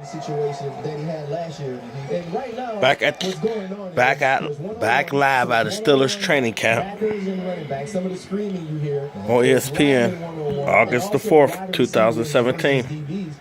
situation that he had last year. And right now, Back live at the Steelers training camp backers and running backs. Some of the screaming you hear on ESPN, August the 4th, 2017.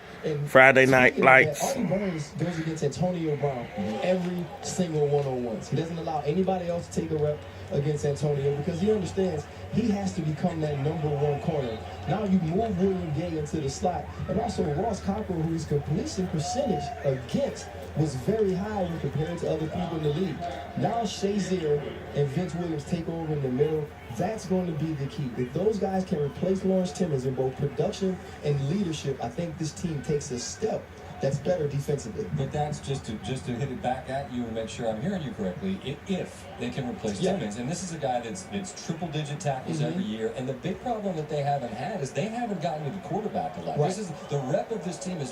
Friday Night Lights. Artie Burns goes against Antonio Brown every single one-on-ones. He doesn't allow anybody else to take a rep against Antonio because he understands he has to become that number one corner. Now you move William Gay into the slot, and also Ross Cockrell, whose completion percentage against was very high when compared to other people in the league. Now Shazier and Vince Williams take over in the middle. That's going to be the key. If those guys can replace Lawrence Timmons in both production and leadership, I think this team takes a step that's better defensively. But that's just to hit it back at you and make sure I'm hearing you correctly. If they can replace Timmons, and this is a guy that's triple-digit tackles every year, and the big problem that they haven't had is they haven't gotten to the quarterback a lot. This is the rep of this team is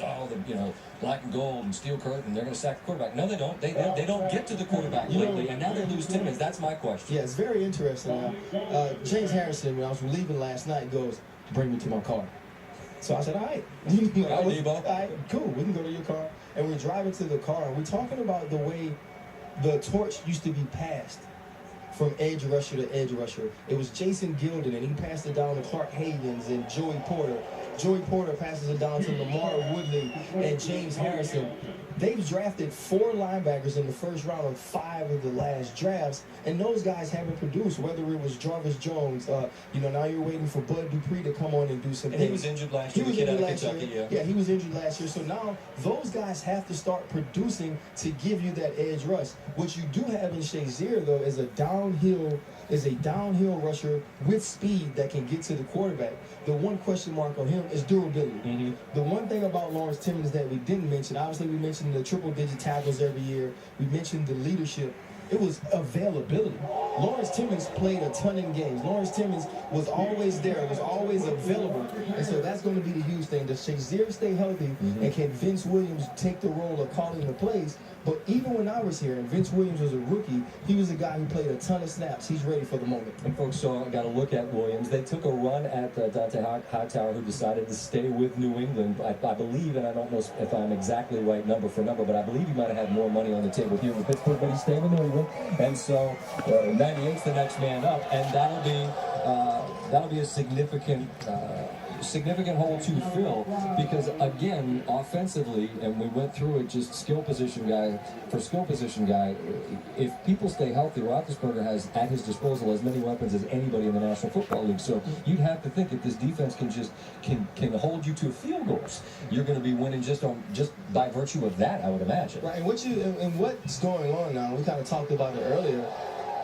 black and gold and steel curtain. They're going to sack the quarterback. No, they don't. They don't get to the quarterback lately, and now they lose Timmons. That's my question. Yeah, it's very interesting. James Harrison, when I was leaving last night, goes, "Bring me to my car." So I said, all right. All right, cool. We can go to your car. And we're driving to the car, and we're talking about the way the torch used to be passed from edge rusher to edge rusher. It was Jason Gilden, and he passed it down to Clark Havens and Joey Porter. Joey Porter passes it down to Lamar Woodley and James Harrison. They've drafted 4 linebackers in the first round of 5 of the last drafts, and those guys haven't produced, whether it was Jarvis Jones. Now you're waiting for Bud Dupree to come on and do something. And he was injured last year. Yeah, he was injured last year. So now those guys have to start producing to give you that edge rush. What you do have in Shazier, though, is a downhill rusher with speed that can get to the quarterback. The one question mark on him is durability. The one thing about Lawrence Timmons that we didn't mention, obviously we mentioned the triple-digit tackles every year. We mentioned the leadership. It was availability. Lawrence Timmons played a ton in games. Lawrence Timmons was always there, was always available. And so that's going to be the huge thing. Does Shazier stay healthy, and can Vince Williams take the role of calling the plays? But even when I was here, and Vince Williams was a rookie, he was a guy who played a ton of snaps. He's ready for the moment. And folks, got to look at Williams. They took a run at Dante Hightower, who decided to stay with New England. I believe, and I don't know if I'm exactly right number for number, but I believe he might have had more money on the table here in Pittsburgh, but he's staying with New England. And so 98's the next man up, and that'll be a significant hole to fill, because again, offensively, and we went through it, just skill position guy, if people stay healthy, Roethlisberger has at his disposal as many weapons as anybody in the National Football League. So you'd have to think if this defense can hold you to field goals, you're going to be winning just by virtue of that, I would imagine. Right, and what's going on now, we kind of talked about it earlier.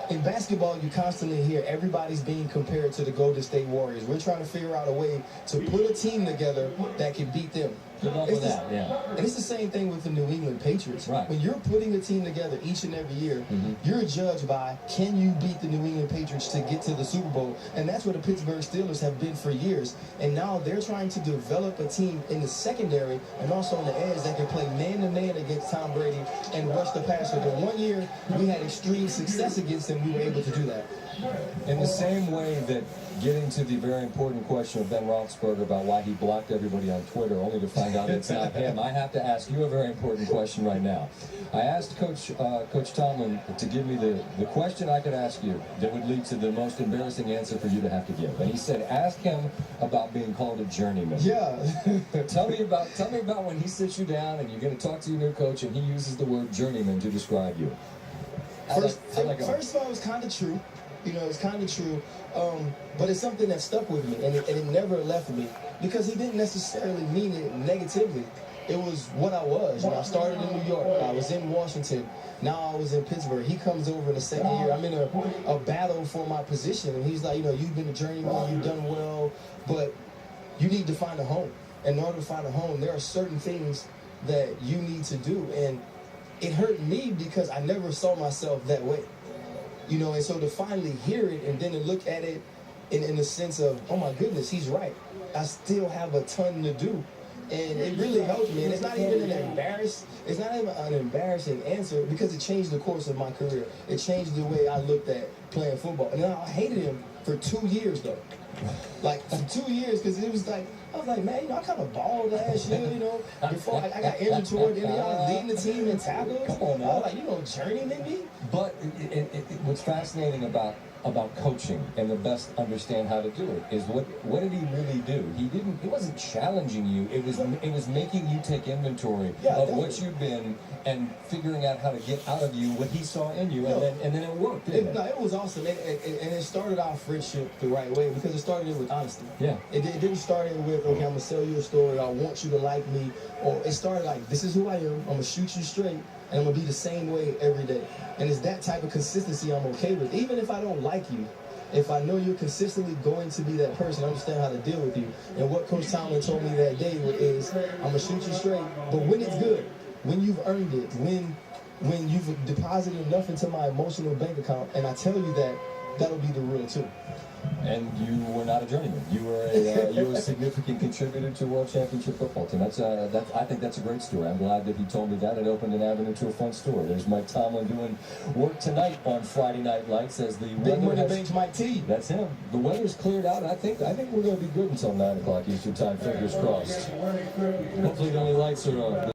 In basketball, you constantly hear everybody's being compared to the Golden State Warriors. We're trying to figure out a way to put a team together that can beat them. Good luck with that, yeah. And it's the same thing with the New England Patriots. Right. When you're putting a team together each and every year, you're judged by, can you beat the New England Patriots to get to the Super Bowl? And that's what the Pittsburgh Steelers have been for years. And now they're trying to develop a team in the secondary and also on the edge that can play man-to-man against Tom Brady and rush the passer. The one year we had extreme success against them, we were able to do that. In the same way that getting to the very important question of Ben Roethlisberger about why he blocked everybody on Twitter only to find out it's not him, I have to ask you a very important question right now. I asked Coach Tomlin to give me the question I could ask you that would lead to the most embarrassing answer for you to have to give. And he said, ask him about being called a journeyman. Yeah. Tell me about when he sits you down and you're going to talk to your new coach and he uses the word journeyman to describe you. First of all, it was kind of true. It's kind of true, but it's something that stuck with me, and it never left me, because he didn't necessarily mean it negatively. It was what I was. I started in New York. I was in Washington. Now I was in Pittsburgh. He comes over in the second year. I'm in a battle for my position, and he's like, you've been a journeyman, you've done well, but you need to find a home. In order to find a home, there are certain things that you need to do, and it hurt me because I never saw myself that way. And so to finally hear it and then to look at it in the sense of, oh my goodness, he's right. I still have a ton to do. And it really helped me. And it's not even an embarrassing answer, because it changed the course of my career. It changed the way I looked at playing football. And I hated him for 2 years, though. Like, for 2 years, because it was like, I was like, man, you know, I kind of balled last year, you know, before I got injured toward the end. I was leading the team in tackles. Come on now. I was like, you know, journeyman me. But what's fascinating about coaching and the best understand how to do it is what did he really do? He wasn't challenging you. It was making you take inventory of what you've been and figuring out how to get out of you what he saw in you, and then it worked. No, it was awesome, and it started our friendship the right way because it started with honesty. Yeah. It didn't start with, okay, I'm gonna sell you a story. I want you to like me, or it started like, this is who I am. I'm gonna shoot you straight. And I'm going to be the same way every day. And it's that type of consistency I'm okay with. Even if I don't like you, if I know you're consistently going to be that person, I understand how to deal with you. And what Coach Tomlin told me that day is, I'm going to shoot you straight. But when it's good, when you've earned it, when you've deposited enough into my emotional bank account, and I tell you that, that'll be the real too. And you were not a journeyman. You were a significant contributor to World Championship football team. I think that's a great story. I'm glad that he told me that. It opened an avenue to a fun story. There's Mike Tomlin doing work tonight on Friday Night Lights as the Big Money Bench Mike T. That's him. The weather's cleared out. I think we're going to be good until 9 o'clock Eastern Time. Fingers crossed. Hopefully the only lights are on.